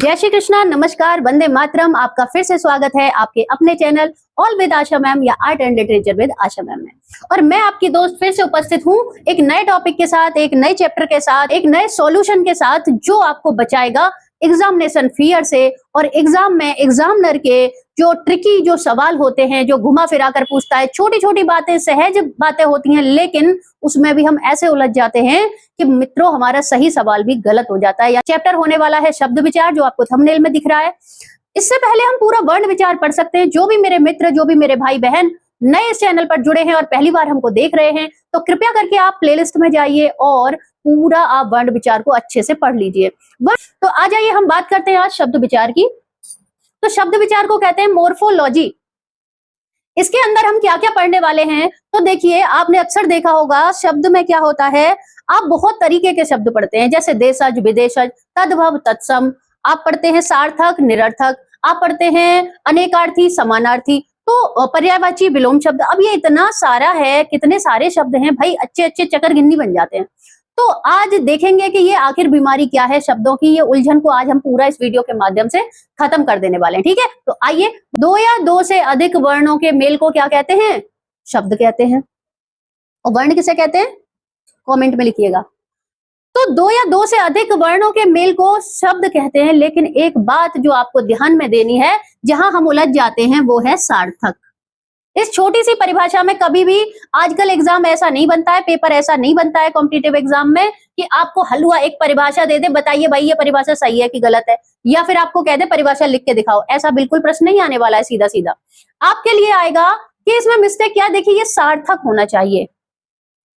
जय श्री कृष्णा, नमस्कार, वंदे मातरम। आपका फिर से स्वागत है आपके अपने channel all with Asha ma'am या art and literature with Asha ma'am में। और मैं आपकी दोस्त फिर से उपस्थित हूँ एक नए टॉपिक के साथ, एक नए चैप्टर के साथ, एक नए सॉल्यूशन के साथ जो आपको बचाएगा एग्जामिनेशन फियर से और एग्जाम में एग्जामिनर के जो ट्रिकी जो सवाल होते हैं, जो घुमा फिरा कर पूछता है। छोटी छोटी बातें, सहज बातें होती हैं, लेकिन उसमें भी हम ऐसे उलझ जाते हैं कि मित्रों हमारा सही सवाल भी गलत हो जाता है। चैप्टर होने वाला है शब्द विचार, जो आपको थंबनेल में दिख रहा है। इससे पहले हम पूरा वर्ण विचार पढ़ सकते हैं। जो भी मेरे मित्र, जो भी मेरे भाई बहन नए इस चैनल पर जुड़े हैं और पहली बार हमको देख रहे हैं, तो कृपया करके आप प्लेलिस्ट में जाइए और पूरा आप वर्ण विचार को अच्छे से पढ़ लीजिए। तो आ जाइए, हम बात करते हैं आज शब्द विचार की। तो शब्द विचार को कहते हैं मोर्फोलॉजी। इसके अंदर हम क्या क्या पढ़ने वाले हैं, तो देखिए, आपने अक्सर देखा होगा शब्द में क्या होता है, आप बहुत तरीके के शब्द पढ़ते हैं, जैसे देशज, विदेशज, तद्भव, तत्सम। आप पढ़ते हैं सार्थक, निरर्थक, आप पढ़ते हैं अनेकार्थी, समानार्थी, तो पर्यायवाची, विलोम शब्द। अब ये इतना सारा है, कितने सारे शब्द हैं भाई, अच्छे अच्छे चकरगिन्नी बन जाते हैं। तो आज देखेंगे कि ये आखिर बीमारी क्या है शब्दों की। ये उलझन को आज हम पूरा इस वीडियो के माध्यम से खत्म कर देने वाले हैं, ठीक है। तो आइए, दो या दो से अधिक वर्णों के मेल को क्या कहते हैं? शब्द कहते हैं। और वर्ण किसे कहते हैं? कमेंट में लिखिएगा। तो दो या दो से अधिक वर्णों के मेल को शब्द कहते हैं, लेकिन एक बात जो आपको ध्यान में देनी है, जहां हम उलझ जाते हैं, वो है सार्थक। इस छोटी सी परिभाषा में कभी भी आजकल एग्जाम ऐसा नहीं बनता है, पेपर ऐसा नहीं बनता है कॉम्पिटिटिव एग्जाम में कि आपको हलवा एक परिभाषा दे दे, बताइए भाई ये परिभाषा सही है कि गलत है, या फिर आपको कह दे परिभाषा लिख के दिखाओ। ऐसा बिल्कुल प्रश्न नहीं आने वाला है। सीधा सीधा आपके लिए आएगा कि इसमें मिस्टेक क्या, देखिए, ये सार्थक होना चाहिए।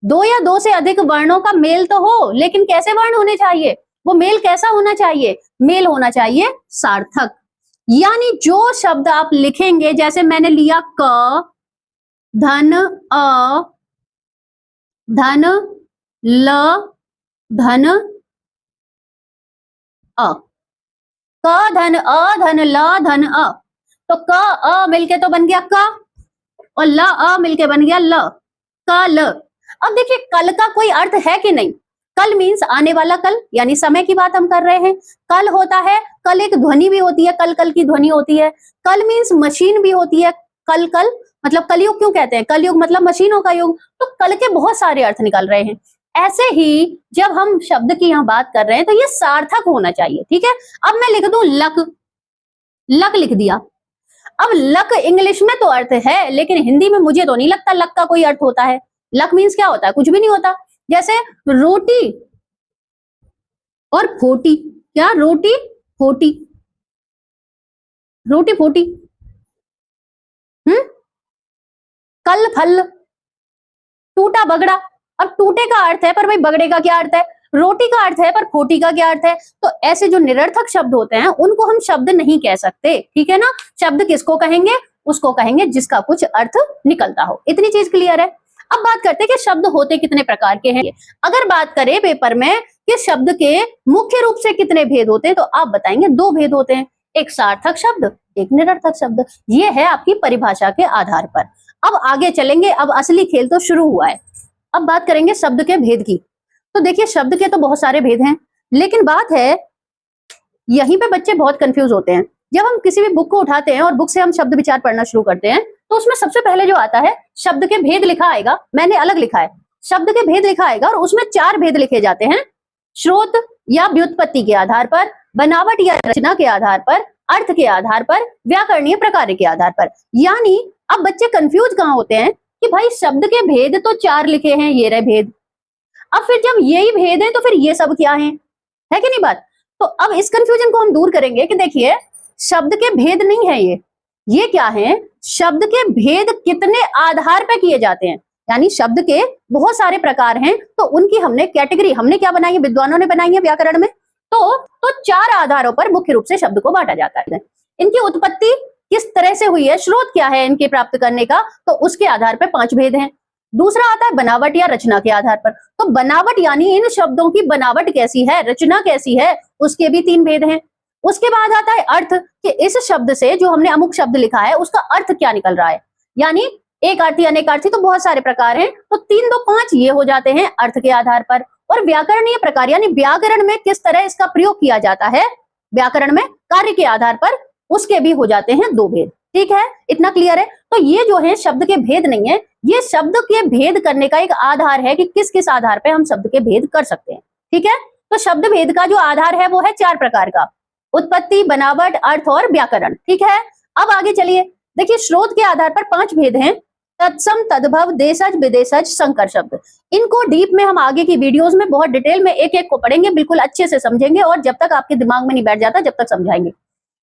दो या दो से अधिक वर्णों का मेल तो हो, लेकिन कैसे वर्ण होने चाहिए? वो मेल कैसा होना चाहिए? मेल होना चाहिए सार्थक। यानी जो शब्द आप लिखेंगे, जैसे मैंने लिया क, धन अ, धन ल, धन अ, क धन अ, धन ल, धन अ। तो क अ मिलके तो बन गया क, और ल अ मिलके बन गया ल, कल। अब देखिए, कल का कोई अर्थ है कि नहीं? कल मीन्स आने वाला कल, यानी समय की बात हम कर रहे हैं। कल होता है, कल एक ध्वनि भी होती है, कल कल की ध्वनि होती है। कल मीन्स मशीन भी होती है। कल कल मतलब कलयुग क्यों कहते हैं? कलयुग मतलब मशीनों का युग। तो कल के बहुत सारे अर्थ निकल रहे हैं। ऐसे ही जब हम शब्द की यहाँ बात कर रहे हैं, तो ये सार्थक होना चाहिए, ठीक है। अब मैं लिख दूं लक, लक लिख दिया। अब लक इंग्लिश में तो अर्थ है, लेकिन हिंदी में मुझे तो नहीं लगता लक का कोई अर्थ होता है। लक मीन्स क्या होता है? कुछ भी नहीं होता। जैसे रोटी और फोटी, क्या? रोटी फोटी, रोटी फोटी। कल फल, टूटा बगड़ा। अब टूटे का अर्थ है, पर भाई बगड़े का क्या अर्थ है? रोटी का अर्थ है, पर फोटी का क्या अर्थ है? तो ऐसे जो निरर्थक शब्द होते हैं, उनको हम शब्द नहीं कह सकते, ठीक है ना। शब्द किसको कहेंगे? उसको कहेंगे जिसका कुछ अर्थ निकलता हो। इतनी चीज क्लियर है। अब बात करते हैं कि शब्द होते कितने प्रकार के हैं। अगर बात करें पेपर में कि शब्द के मुख्य रूप से कितने भेद होते हैं, तो आप बताएंगे दो भेद होते हैं, एक सार्थक शब्द, एक निरर्थक शब्द। ये है आपकी परिभाषा के आधार पर। अब आगे चलेंगे, अब असली खेल तो शुरू हुआ है। अब बात करेंगे शब्द के भेद की। तो देखिए, शब्द के तो बहुत सारे भेद हैं, लेकिन बात है यहीं पे बच्चे बहुत कंफ्यूज होते हैं। जब हम किसी भी बुक को उठाते हैं और बुक से हम शब्द विचार पढ़ना शुरू करते हैं, तो उसमें सबसे पहले जो आता है शब्द के भेद लिखा आएगा। मैंने अलग लिखा है, शब्द के भेद लिखा आएगा, और उसमें 4 भेद लिखे जाते हैं। स्रोत या व्युत्पत्ति के आधार पर, बनावट या रचना के आधार पर, अर्थ के आधार पर, व्याकरणीय प्रकार के आधार पर। यानी अब बच्चे कंफ्यूज कहाँ होते हैं कि भाई शब्द के भेद तो 4 लिखे हैं, ये रहे भेद। अब फिर जब यही भेद है, तो फिर ये सब क्या है कि नहीं बात? तो अब इस कंफ्यूजन को हम दूर करेंगे कि देखिए, शब्द के भेद नहीं है ये क्या है? शब्द के भेद कितने आधार पर किए जाते हैं, यानी शब्द के बहुत सारे प्रकार हैं, तो उनकी हमने कैटेगरी हमने क्या बनाई है? विद्वानों ने बनाई है व्याकरण में। तो 4 आधारों पर मुख्य रूप से शब्द को बांटा जाता है। इनकी उत्पत्ति किस तरह से हुई है, स्रोत क्या है इनके प्राप्त करने का, तो उसके आधार पर 5 भेद हैं। दूसरा आता है बनावट या रचना के आधार पर। तो बनावट यानी इन शब्दों की बनावट कैसी है, रचना कैसी है, उसके भी 3 भेद हैं। उसके बाद आता है अर्थ, कि इस शब्द से जो हमने अमुक शब्द लिखा है, उसका अर्थ क्या निकल रहा है। यानी एक अर्थी, अनेक अर्थी, तो बहुत सारे प्रकार हैं, तो 3 2 5 ये हो जाते हैं अर्थ के आधार पर। और व्याकरणीय प्रकार, यानी व्याकरण में किस तरह इसका प्रयोग किया जाता है, व्याकरण में कार्य के आधार पर उसके भी हो जाते हैं दो भेद। ठीक है, इतना क्लियर है। तो ये जो है शब्द के भेद नहीं है, ये शब्द के भेद करने का एक आधार है कि किस किस आधार पे हम शब्द के भेद कर सकते हैं। ठीक है, तो शब्द भेद का जो आधार है वो है 4 प्रकार का, उत्पत्ति, बनावट, अर्थ और व्याकरण। ठीक है, अब आगे चलिए, देखिए स्रोत के आधार पर 5 भेद हैं, तत्सम, तद्भव, देशज, विदेशज, संकर शब्द। इनको डीप में हम आगे की वीडियोस में बहुत डिटेल में एक एक को पढ़ेंगे, बिल्कुल अच्छे से समझेंगे, और जब तक आपके दिमाग में नहीं बैठ जाता जब तक समझाएंगे।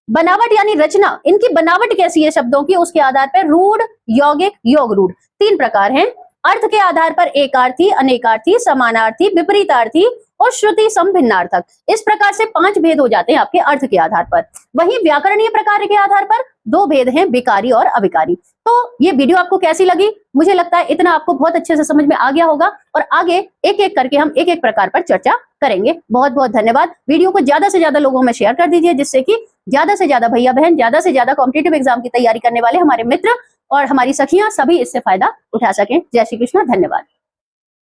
बनावट यानी रचना, इनकी बनावट कैसी है शब्दों की, उसके आधार पर रूढ़, यौगिक, योग रूढ़ 3 प्रकार हैं। अर्थ के आधार पर एकार्थी, अनेकार्थी, समानार्थी, विपरीतार्थी और श्रुति समभिन्नार्थक। इस प्रकार से 5 भेद हो जाते हैं आपके अर्थ के आधार पर। वहीं व्याकरणीय प्रकार के आधार पर 2 भेद हैं, विकारी और अविकारी। तो ये वीडियो आपको कैसी लगी? मुझे लगता है इतना आपको बहुत अच्छे से समझ में आ गया होगा, और आगे एक एक करके हम एक एक प्रकार पर चर्चा करेंगे। बहुत बहुत धन्यवाद। वीडियो को ज्यादा से ज्यादा लोगों में शेयर कर दीजिए, जिससे कि ज्यादा से ज्यादा भैया बहन, ज्यादा से ज्यादा कॉम्पिटिटिव एग्जाम की तैयारी करने वाले हमारे मित्र और हमारी सखियां सभी इससे फायदा उठा सकें। जय श्री कृष्ण, धन्यवाद।